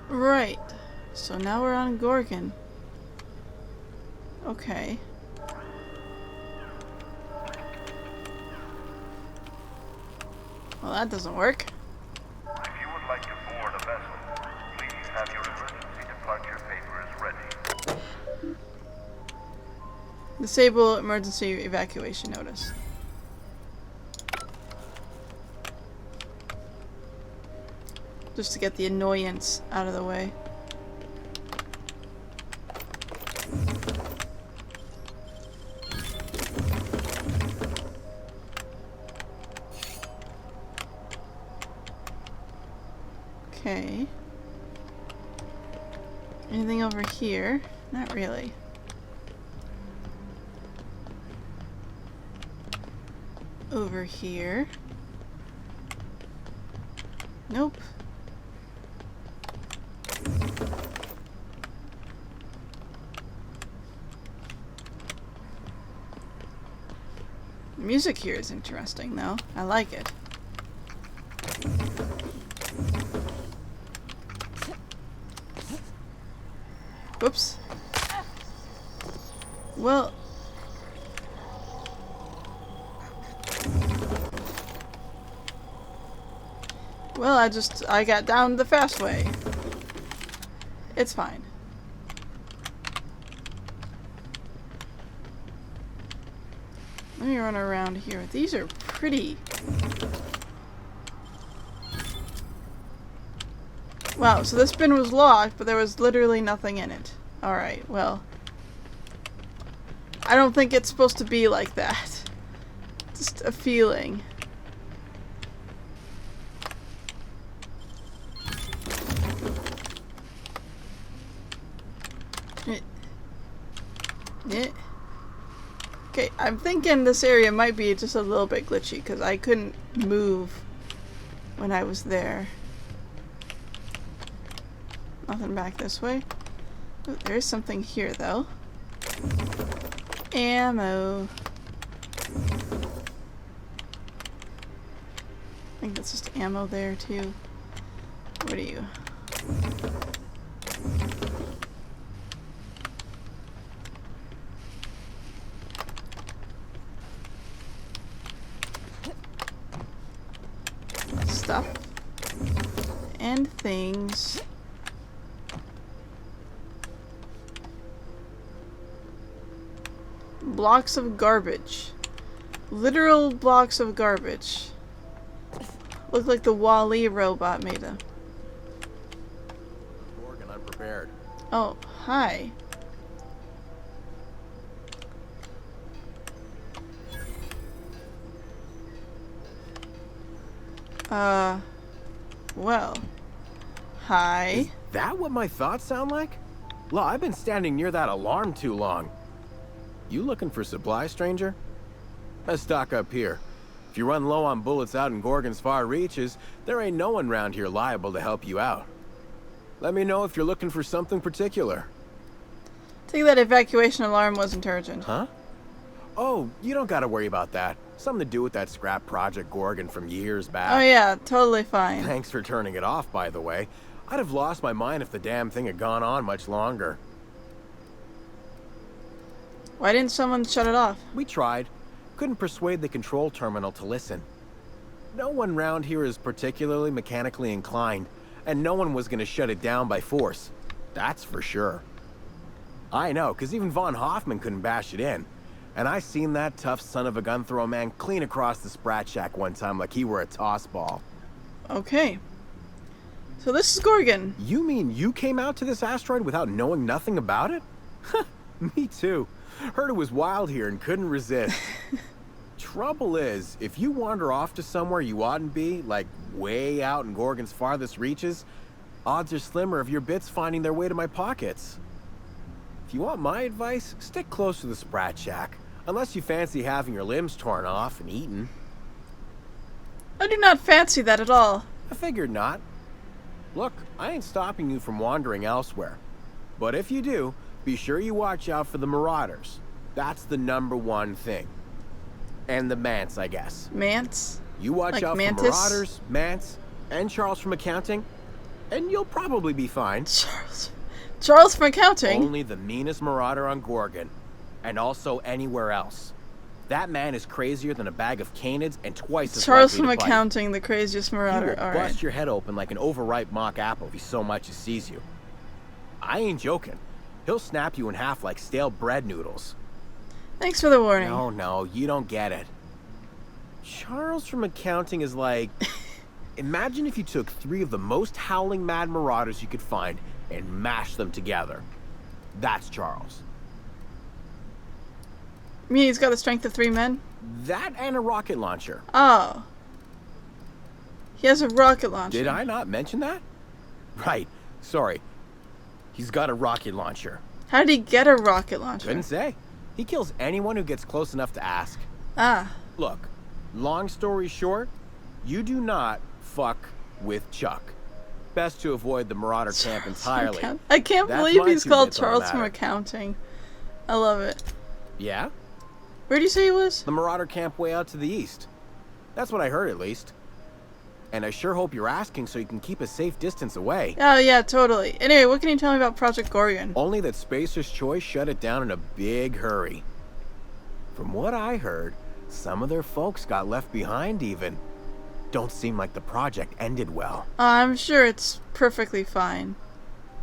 Right. So now we're on Gorgon. Okay. Well, that doesn't work. If you would like to board a vessel, please have your emergency departure papers ready. Disable emergency evacuation notice. Just to get the annoyance out of the way. Okay. Anything over here? Not really. Over here. Nope. The music here is interesting though. I like it. Whoops. Well, I got down the fast way. It's fine. Let me run around here. These are pretty. Wow, so this bin was locked, but there was literally nothing in it. Alright, well. I don't think it's supposed to be like that. Just a feeling. Okay, I'm thinking this area might be just a little bit glitchy because I couldn't move when I was there. Nothing back this way. Ooh, there is something here though. Ammo. I think that's just ammo there too. What are you? Stuff and things. Blocks of garbage. Literal blocks of garbage. Look like the Wall-E robot made them. Gorgon unprepared. Oh, hi. Well. Hi. Is that what my thoughts sound like? Well, I've been standing near that alarm too long. You looking for supply, stranger? Let's stock up here. If you run low on bullets out in Gorgon's far reaches, there ain't no one round here liable to help you out. Let me know if you're looking for something particular. Think that evacuation alarm wasn't urgent. Huh? Oh, you don't gotta worry about that. Something to do with that scrap project Gorgon from years back. Oh yeah, totally fine. Thanks for turning it off, by the way. I'd have lost my mind if the damn thing had gone on much longer. Why didn't someone shut it off? We tried. Couldn't persuade the control terminal to listen. No one round here is particularly mechanically inclined, and no one was gonna shut it down by force. That's for sure. I know, because even Von Hoffman couldn't bash it in. And I seen that tough son of a gun throw man clean across the Sprat Shack one time like he were a toss ball. Okay. So this is Gorgon. You mean you came out to this asteroid without knowing nothing about it? Me too. Heard it was wild here and couldn't resist. Trouble is, if you wander off to somewhere you oughtn't be, like way out in Gorgon's farthest reaches, odds are slimmer of your bits finding their way to my pockets. If you want my advice, stick close to the Sprat Shack, unless you fancy having your limbs torn off and eaten. I do not fancy that at all. I figured not. Look, I ain't stopping you from wandering elsewhere. But if you do, be sure you watch out for the Marauders. That's the #1 thing. And the Mance, I guess. Mance? You watch Like out Mantis? for Marauders, Mance, and Charles from accounting. and you'll probably be fine. Charles from accounting. Only the meanest marauder on Gorgon, and also anywhere else. That man is crazier than a bag of canids and twice as Charles likely from to bite. accounting, the craziest marauder. He will bust your head open like an overripe mock apple if he so much as sees you. I ain't joking. He'll snap you in half like stale bread noodles. Thanks for the warning. No, you don't get it. Charles from accounting is like... Imagine if you took 3 of the most howling mad marauders you could find and mashed them together. That's Charles. You mean he's got the strength of 3 men? That and a rocket launcher. Oh. He has a rocket launcher. Did I not mention that? Right. Sorry. He's got a rocket launcher. How did he get a rocket launcher? Couldn't say. He kills anyone who gets close enough to ask. Ah. Look, long story short, you do not fuck with Chuck. Best to avoid the marauder camp entirely. I can't That's believe my he's 2 called bits on the Charles from matter. accounting. I love it. Yeah? Where do you say he was? The marauder camp way out to the east. That's what I heard, at least. And I sure hope you're asking so you can keep a safe distance away. Oh, yeah, totally. Anyway, what can you tell me about Project Gorgon? Only that Spacer's Choice shut it down in a big hurry. From what I heard, some of their folks got left behind even. Don't seem like the project ended well. I'm sure it's perfectly fine.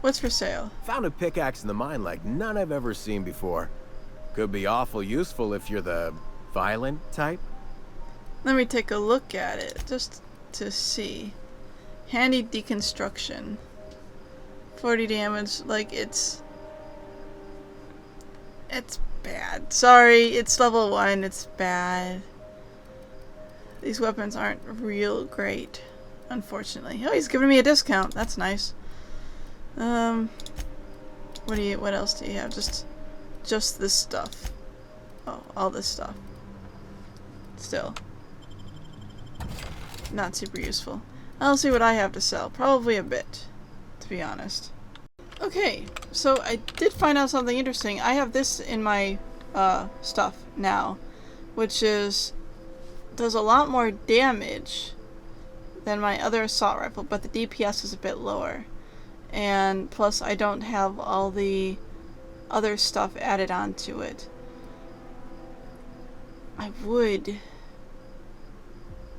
What's for sale? Found a pickaxe in the mine like none I've ever seen before. Could be awful useful if you're the violent type. Let me take a look at it, just to see. Handy deconstruction. 40 damage, like it's bad. Sorry, it's level 1, it's bad. These weapons aren't real great, unfortunately. Oh, he's giving me a discount. That's nice. What else do you have? Just this stuff. Oh, all this stuff. Still. Not super useful. I'll see what I have to sell. Probably a bit, to be honest. Okay, so I did find out something interesting. I have this in my stuff now, which does a lot more damage than my other assault rifle, but the DPS is a bit lower. And plus I don't have all the other stuff added onto it. I would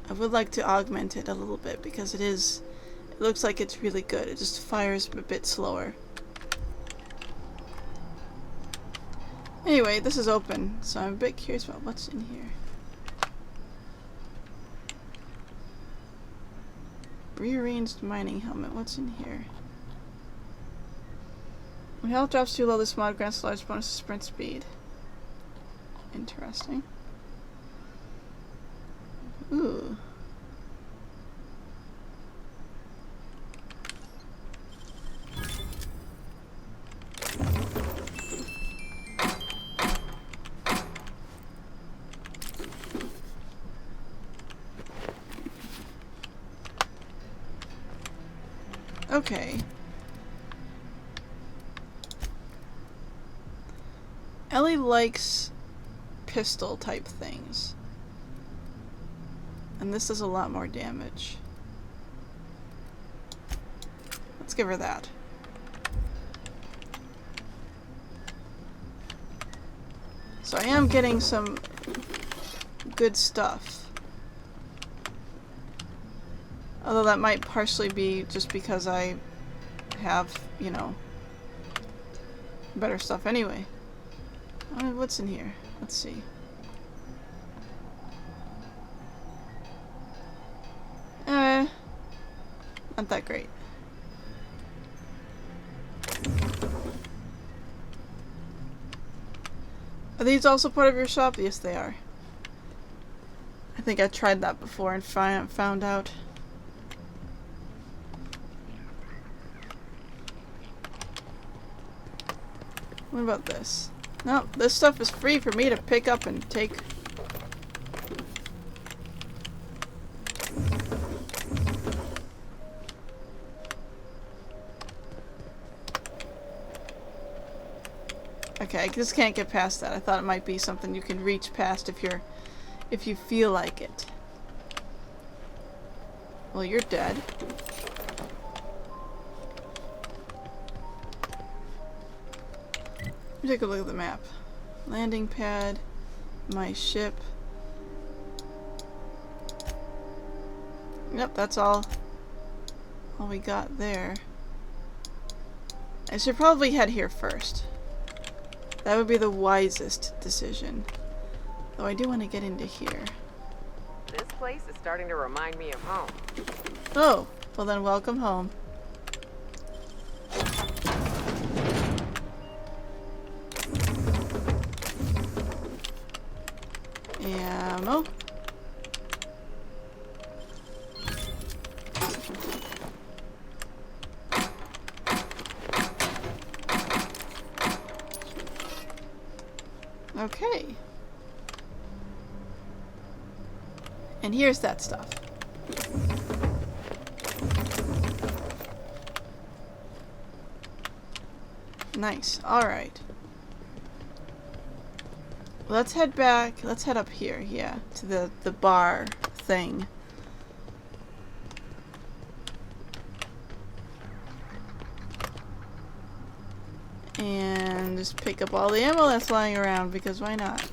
like to augment it a little bit because it looks like it's really good. It just fires a bit slower. Anyway, this is open, so I'm a bit curious about what's in here. Rearranged mining helmet. What's in here? When health drops too low, this mod grants a large bonus to sprint speed. Interesting. Ooh. Okay. Ellie likes pistol type things. And this does a lot more damage. Let's give her that. So I am getting some good stuff. Although that might partially be just because I have, you know, better stuff anyway. What's in here? Let's see. Not that great. Are these also part of your shop? Yes, they are. I think I tried that before and found out. What about this? No, this stuff is free for me to pick up and take. Okay, I just can't get past that. I thought it might be something you can reach past if you feel like it. Well, you're dead. me take a look at the map. Landing pad, my ship. Yep, that's all we got there. I should probably head here first. That would be the wisest decision. Though I do want to get into here. This place is starting to remind me of home. Oh, well then welcome home. Ammo. Okay. And here's that stuff. Nice. Alright. Let's head back. Let's head up here, yeah. To the bar thing. And just pick up all the ammo that's lying around, because why not?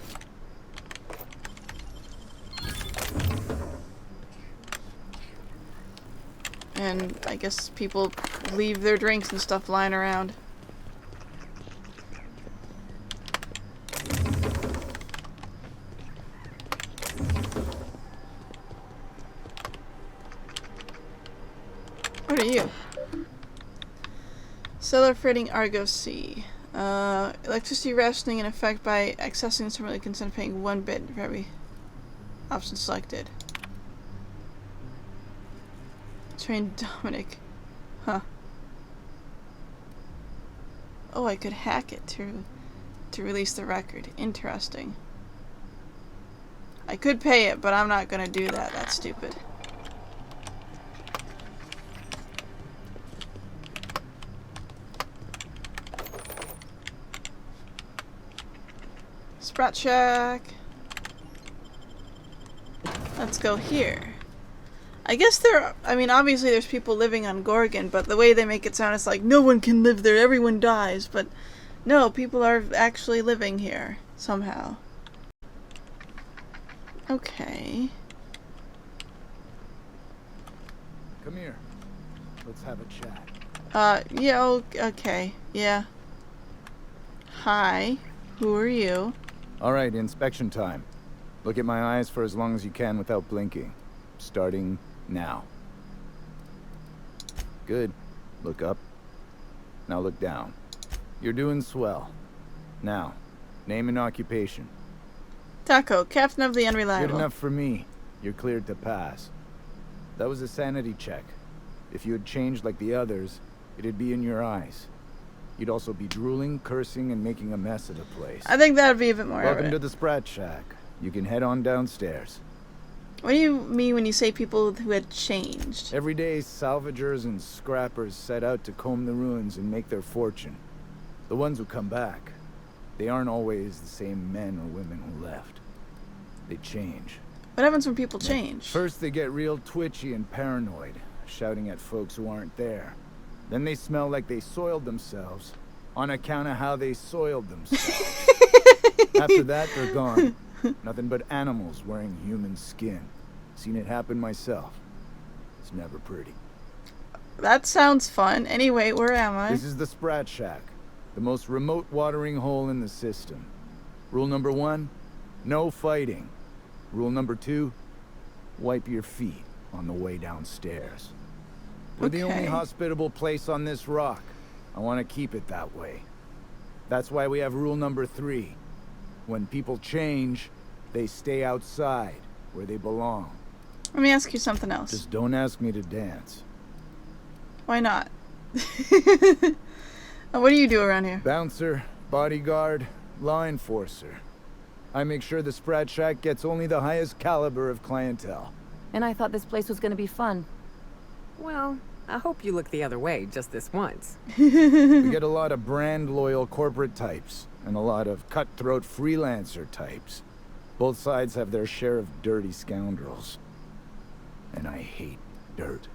And I guess people leave their drinks and stuff lying around. What are you? Cellar freighting Argo C. Electricity rationing in effect by accessing somebody consent of paying 1 bit for every option selected. Train Dominic. Huh. Oh, I could hack it to release the record. Interesting. I could pay it, but I'm not gonna do that. That's stupid. Sprat shack. Let's go here. I guess I mean, obviously there's people living on Gorgon, but the way they make it sound is like no one can live there, everyone dies. But no, people are actually living here somehow. Okay. Come here. Let's have a chat. Yeah, okay. Yeah. Hi. Who are you? All right, inspection time. Look at my eyes for as long as you can without blinking. Starting now. Good. Look up. Now look down. You're doing swell. Now, name and occupation. Taco, captain of the Unreliable. Good enough for me. You're cleared to pass. That was a sanity check. If you had changed like the others, it'd be in your eyes. You'd also be drooling, cursing, and making a mess of the place. I think that would be a bit more Welcome evident. to the Sprat Shack. You can head on downstairs. What do you mean when you say people who had changed? Every day, salvagers and scrappers set out to comb the ruins and make their fortune. The ones who come back, they aren't always the same men or women who left. They change. What happens when people change? First, they get real twitchy and paranoid, shouting at folks who aren't there. Then they smell like they soiled themselves, on account of how they soiled themselves. After that, they're gone. Nothing but animals wearing human skin. Seen it happen myself. It's never pretty. That sounds fun. Anyway, where am I? This is the Sprat Shack, the most remote watering hole in the system. Rule number 1, no fighting. Rule number 2, wipe your feet on the way downstairs. We're the only hospitable place on this rock. I want to keep it that way. That's why we have rule number 3. When people change, they stay outside, where they belong. Let me ask you something else. Just don't ask me to dance. Why not? What do you do around here? Bouncer, bodyguard, law enforcer. I make sure the Sprat Shack gets only the highest caliber of clientele. And I thought this place was gonna be fun. Well, I hope you look the other way just this once. We get a lot of brand-loyal corporate types, and a lot of cutthroat freelancer types. Both sides have their share of dirty scoundrels. And I hate dirt.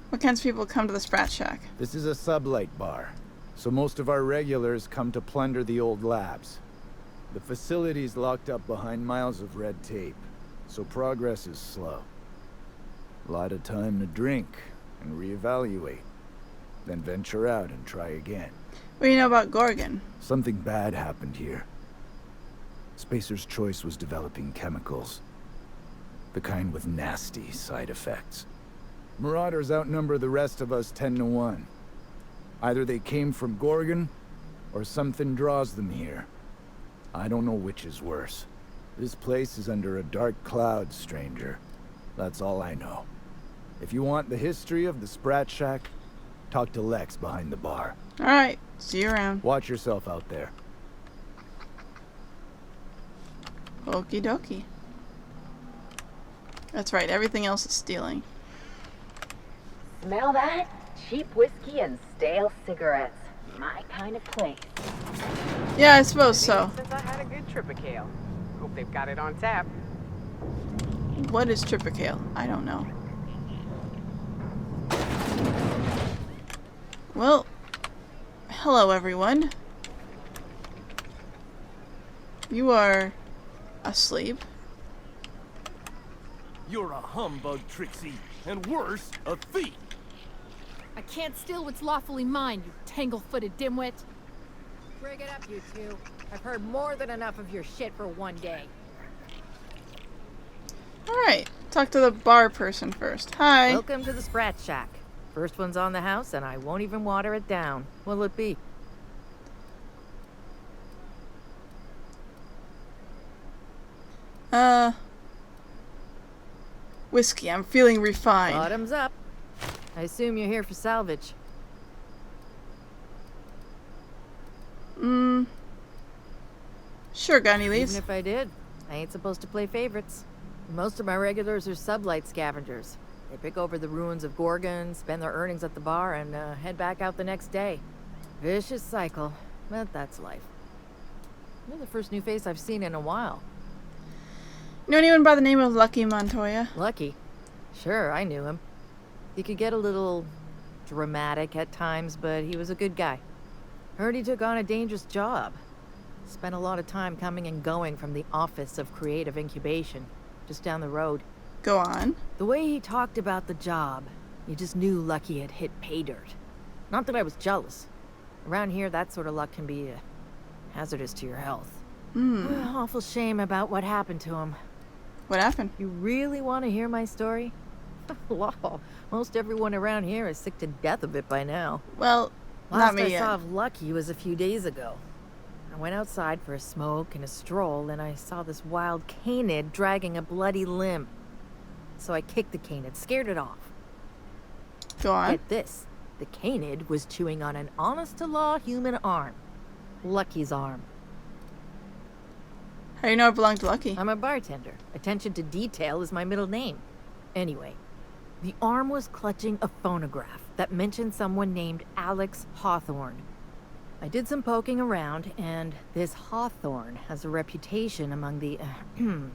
What kinds of people come to the Sprat Shack? This is a sublight bar. So most of our regulars come to plunder the old labs. The facility's locked up behind miles of red tape, so progress is slow. A lot of time to drink and reevaluate, then venture out and try again. What do you know about Gorgon? Something bad happened here. Spacer's Choice was developing chemicals. The kind with nasty side effects. Marauders outnumber the rest of us 10 to 1. Either they came from Gorgon, or something draws them here. I don't know which is worse. This place is under a dark cloud, stranger. That's all I know. If you want the history of the Sprat Shack, talk to Lex behind the bar. Alright, see you around. Watch yourself out there. Okie dokie. That's right, everything else is stealing. Smell that? Cheap whiskey and stale cigarettes. My kind of place. Yeah, I suppose so. Since I had a good Tripicale. Hope they've got it on tap. What is Tripicale? I don't know. Well, hello everyone. You are asleep. You're a humbug, Trixie, and worse, a thief. I can't steal what's lawfully mine, you tangle-footed dimwit. Bring it up, you two. I've heard more than enough of your shit for one day. Alright, talk to the bar person first. Hi. Welcome to the Sprat Shack. First one's on the house, and I won't even water it down. What'll it be? Whiskey. I'm feeling refined. Bottoms up. I assume you're here for salvage. Sure, got any leads? Even if I did, I ain't supposed to play favorites. Most of my regulars are sublight scavengers. They pick over the ruins of Gorgon, spend their earnings at the bar, and head back out the next day. Vicious cycle, but that's life. You're the first new face I've seen in a while. Know anyone by the name of Lucky Montoya? Lucky? Sure, I knew him. He could get a little dramatic at times, but he was a good guy. Heard he took on a dangerous job. Spent a lot of time coming and going from the Office of Creative Incubation, just down the road. Go on. The way he talked about the job, you just knew Lucky had hit pay dirt. Not that I was jealous. Around here, that sort of luck can be hazardous to your health. Awful shame about what happened to him. What happened? You really want to hear my story? Wow, most everyone around here is sick to death of it by now. Well, not Last me I yet. saw of Lucky was a few days ago. I went outside for a smoke and a stroll, and I saw this wild canid dragging a bloody limb. So I kicked the canid, scared it off. Go on. Get this, the canid was chewing on an honest-to-law human arm. Lucky's arm. How do you know it belonged to Lucky? I'm a bartender. Attention to detail is my middle name. Anyway, the arm was clutching a phonograph that mentioned someone named Alex Hawthorne. I did some poking around, and this Hawthorne has a reputation among the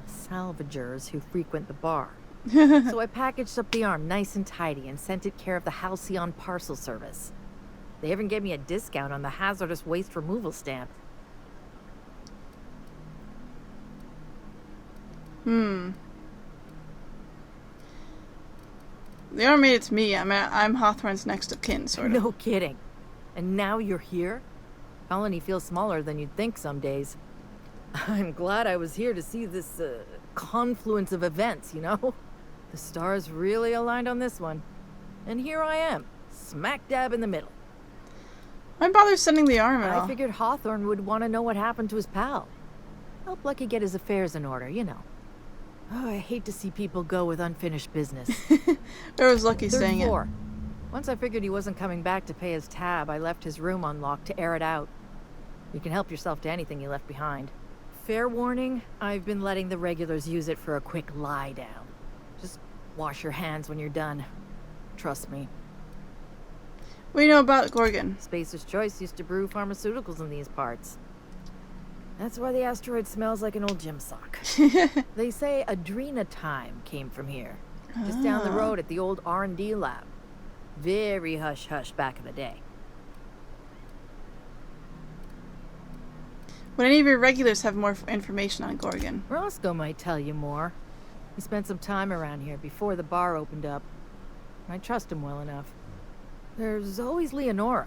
salvagers who frequent the bar. So I packaged up the arm nice and tidy and sent it care of the Halcyon Parcel Service. They even gave me a discount on the hazardous waste removal stamp. The arm made it to me. I'm Hawthorne's next of kin, sort of. No kidding. And now you're here? Colony feels smaller than you'd think some days. I'm glad I was here to see this confluence of events, you know? The stars really aligned on this one. And here I am, smack dab in the middle. Why bother sending the arm at I all? figured Hawthorne would want to know what happened to his pal. Help Lucky get his affairs in order, you know. Oh, I hate to see people go with unfinished business. Where was Lucky Third staying floor. Once I figured he wasn't coming back to pay his tab, I left his room unlocked to air it out. You can help yourself to anything you left behind. Fair warning, I've been letting the regulars use it for a quick lie down. Just wash your hands when you're done. Trust me. What do you know about Gorgon? Spacer's Choice used to brew pharmaceuticals in these parts. That's why the asteroid smells like an old gym sock. They say Adrenatime came from here. Just down the road at the old R&D lab. Very hush-hush back in the day. Would any of your regulars have more information on Gorgon? Roscoe might tell you more. He spent some time around here before the bar opened up. I trust him well enough. There's always Leonora,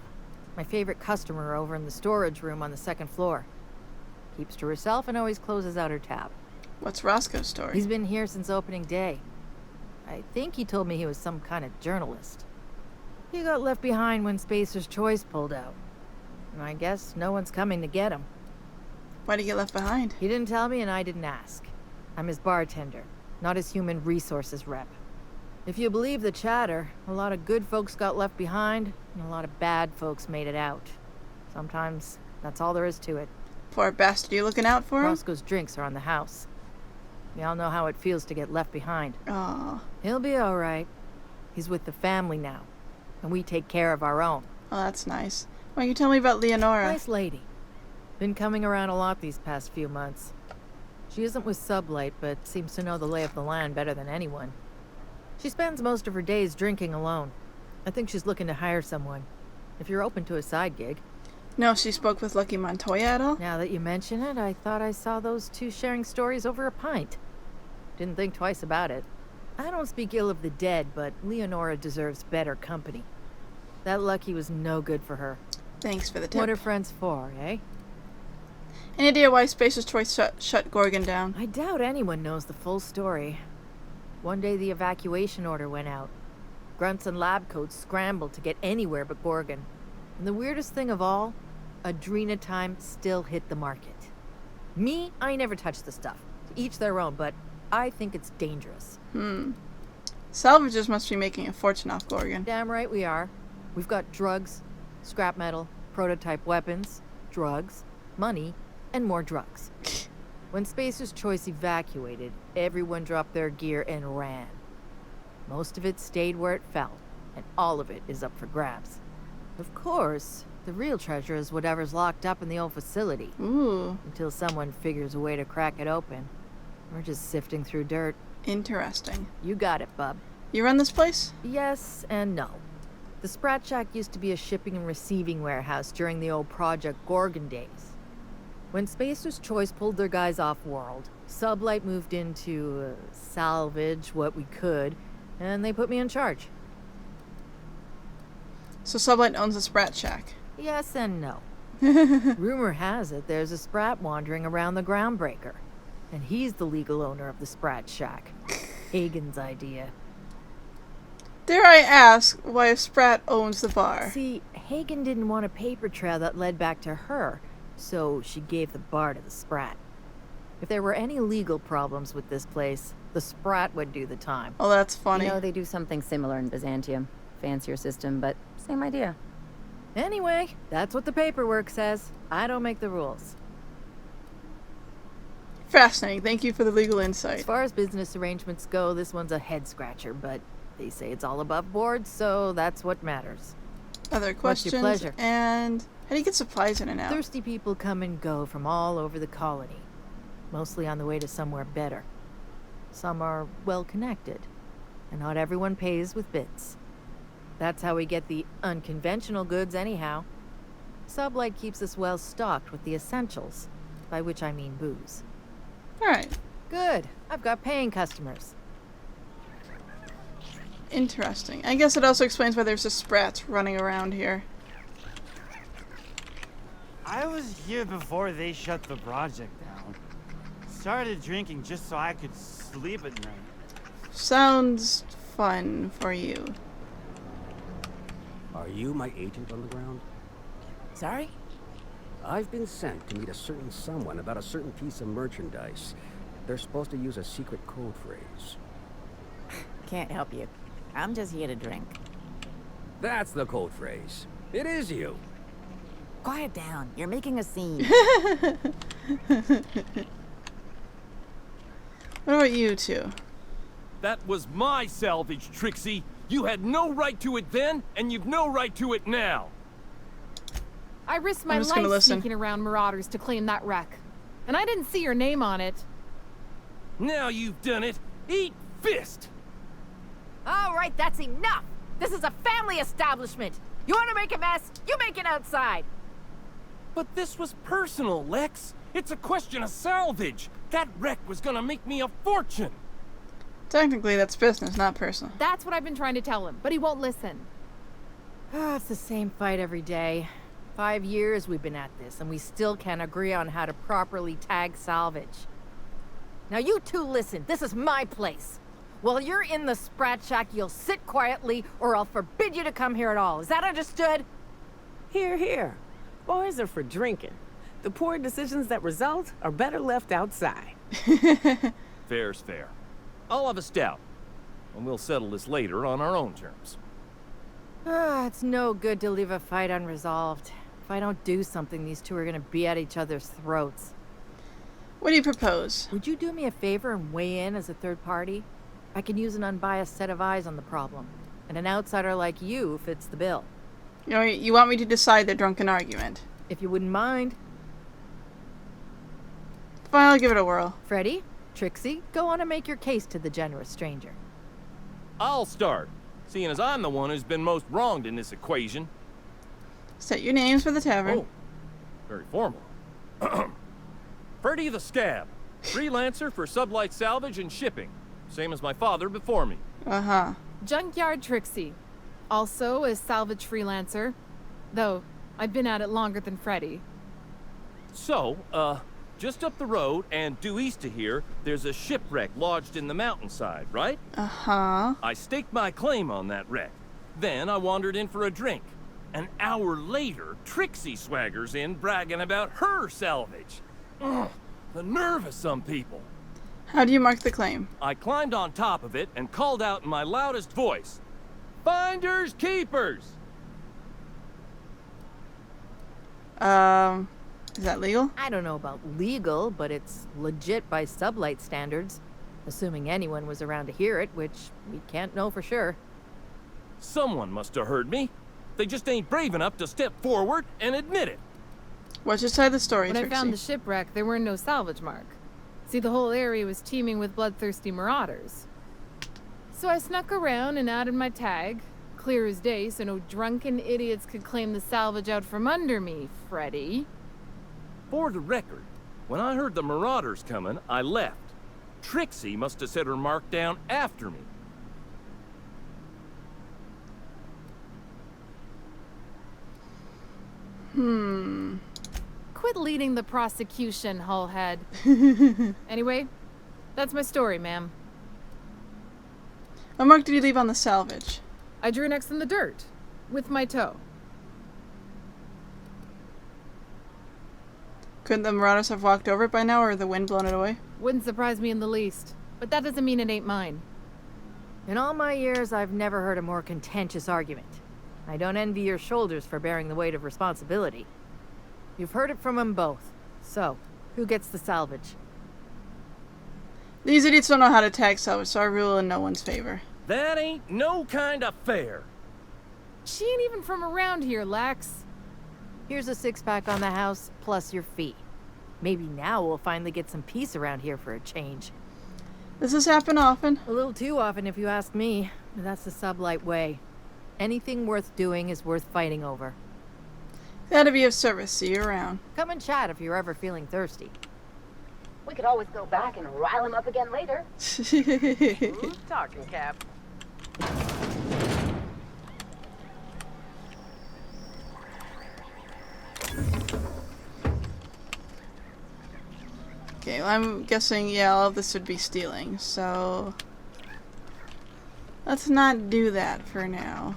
my favorite customer over in the storage room on the second floor. Keeps to herself and always closes out her tab. What's Roscoe's story? He's been here since opening day. I think he told me he was some kind of journalist. He got left behind when Spacer's Choice pulled out. And I guess no one's coming to get him. Why'd he get left behind? He didn't tell me and I didn't ask. I'm his bartender, not his human resources rep. If you believe the chatter, a lot of good folks got left behind, and a lot of bad folks made it out. Sometimes that's all there is to it. Poor bastard, you looking out for him? Roscoe's drinks are on the house. We all know how it feels to get left behind. Aw. He'll be all right. He's with the family now, and we take care of our own. Oh, that's nice. Why don't you tell me about Leonora? Nice lady. Been coming around a lot these past few months. She isn't with Sublight, but seems to know the lay of the land better than anyone. She spends most of her days drinking alone. I think she's looking to hire someone. If you're open to a side gig. No, she spoke with Lucky Montoya at all? Now that you mention it, I thought I saw those two sharing stories over a pint. Didn't think twice about it. I don't speak ill of the dead, but Leonora deserves better company. That Lucky was no good for her. Thanks for the tip. What are friends for, eh? Any idea why Spacer's Choice shut Gorgon down? I doubt anyone knows the full story. One day the evacuation order went out. Grunts and lab coats scrambled to get anywhere but Gorgon. And the weirdest thing of all, Adrenatime still hit the market. Me, I never touched the stuff. To each their own, but I think it's dangerous. Salvagers must be making a fortune off Gorgon. Damn right we are. We've got drugs, scrap metal, prototype weapons, drugs, money, and more drugs. When Spacer's Choice evacuated, everyone dropped their gear and ran. Most of it stayed where it fell, and all of it is up for grabs. Of course, the real treasure is whatever's locked up in the old facility. Ooh. Until someone figures a way to crack it open. We're just sifting through dirt. Interesting. You got it, bub. You run this place? Yes and no. The Sprat Shack used to be a shipping and receiving warehouse during the old Project Gorgon days. When Spacer's Choice pulled their guys off-world, Sublight moved in to salvage what we could, and they put me in charge. So Sublight owns the Sprat Shack. Yes and no. Rumor has it there's a Sprat wandering around the Groundbreaker, and he's the legal owner of the Sprat Shack. Hagen's idea. Dare I ask why a Sprat owns the bar? See, Hagen didn't want a paper trail that led back to her, so she gave the bar to the Sprat. If there were any legal problems with this place, the Sprat would do the time. Oh, that's funny. You know, they do something similar in Byzantium. Fancier system, but same idea. Anyway, that's what the paperwork says. I don't make the rules. Fascinating. Thank you for the legal insight. As far as business arrangements go, this one's a head-scratcher, but they say it's all above board, so that's what matters. Other What's your questions? pleasure? And how do you get supplies in and out? Thirsty people come and go from all over the colony, mostly on the way to somewhere better. Some are well-connected, and not everyone pays with bits. That's how we get the unconventional goods anyhow. Sublight keeps us well-stocked with the essentials, by which I mean booze. Alright. Good. I've got paying customers. Interesting. I guess it also explains why there's a Sprats running around here. I was here before they shut the project down. Started drinking just so I could sleep at night. Sounds fun for you. Are you my agent on the ground? Sorry? I've been sent to meet a certain someone about a certain piece of merchandise. They're supposed to use a secret code phrase. Can't help you. I'm just here to drink. That's the code phrase. It is you. Quiet down. You're making a scene. What about you two? That was my salvage, Trixie. You had no right to it then, and you've no right to it now. I risked my I'm just gonna life listen. sneaking around Marauders to claim that wreck. And I didn't see your name on it. Now you've done it. Eat fist! All right, that's enough! This is a family establishment! You want to make a mess? You make it outside! But this was personal, Lex. It's a question of salvage. That wreck was gonna make me a fortune. Technically, that's business, not personal. That's what I've been trying to tell him, but he won't listen. It's the same fight every day. 5 years we've been at this, and we still can't agree on how to properly tag salvage. Now you two listen, this is my place. While you're in the Sprat Shack, you'll sit quietly, or I'll forbid you to come here at all. Is that understood? Here, here. Boys are for drinking. The poor decisions that result are better left outside. Fair's fair. I'll have a stout, and we'll settle this later on our own terms. It's no good to leave a fight unresolved. If I don't do something, these two are gonna be at each other's throats. What do you propose? Would you do me a favor and weigh in as a third party? I can use an unbiased set of eyes on the problem, and an outsider like you fits the bill. You know, you want me to decide the drunken argument. If you wouldn't mind. Fine, I'll give it a whirl. Freddy, Trixie, go on and make your case to the generous stranger. I'll start, seeing as I'm the one who's been most wronged in this equation. Set your names for the tavern. Oh, very formal. Freddy the Scab, freelancer for sublight salvage and shipping, same as my father before me. Uh-huh. Junkyard Trixie, also a salvage freelancer, though I've been at it longer than Freddy. So, just up the road and due east of here, there's a shipwreck lodged in the mountainside, right? Uh-huh. I staked my claim on that wreck. Then I wandered in for a drink. An hour later, Trixie swaggers in bragging about her salvage. Ugh, the nerve of some people. How do you mark the claim? I climbed on top of it and called out in my loudest voice, "Finders keepers!" Is that legal? I don't know about legal, but it's legit by sublight standards. Assuming anyone was around to hear it, which we can't know for sure. Someone must have heard me. They just ain't brave enough to step forward and admit it. What's your side of the story, When Trixie? I found the shipwreck, there were no salvage mark. See, the whole area was teeming with bloodthirsty marauders. So I snuck around and added my tag, clear as day, so no drunken idiots could claim the salvage out from under me, Freddy. For the record, when I heard the marauders coming, I left. Trixie must have set her mark down after me. Quit leading the prosecution, Hullhead. Anyway, that's my story, ma'am. What mark did you leave on the salvage? I drew an X in the dirt, with my toe. Couldn't the marauders have walked over it by now, or the wind blown it away? Wouldn't surprise me in the least, but that doesn't mean it ain't mine. In all my years, I've never heard a more contentious argument. I don't envy your shoulders for bearing the weight of responsibility. You've heard it from them both. So, who gets the salvage? These idiots don't know how to tag salvage, so I rule in no one's favor. That ain't no kind of fair. She ain't even from around here, Lex. Here's a 6-pack on the house, plus your fee. Maybe now we'll finally get some peace around here for a change. Does this happen often? A little too often if you ask me, but that's the sublight way. Anything worth doing is worth fighting over. Glad to be of service. See you around. Come and chat if you're ever feeling thirsty. We could always go back and rile him up again later. Who's talking, Cap? Okay, well, I'm guessing, yeah, all of this would be stealing, so... let's not do that for now.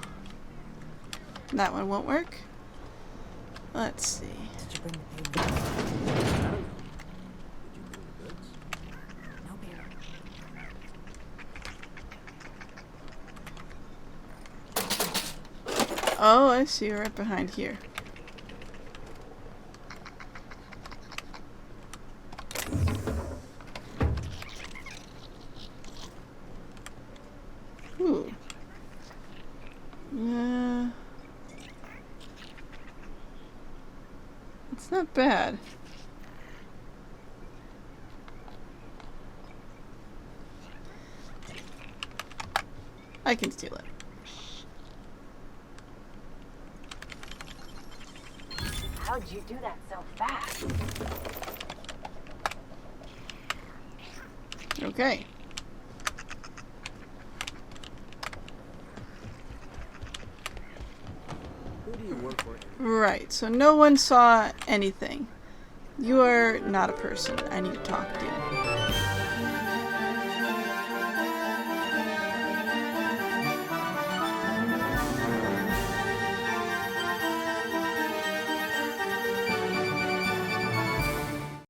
That one won't work. Let's see. Did you bring the paper? I don't know. Did you bring the goods? No beer. Oh, I see you right behind here. Ooh. It's not bad. I can steal it. How'd you do that so fast? Okay. Who do you work for? Right, so no one saw anything. You are not a person I need to talk to.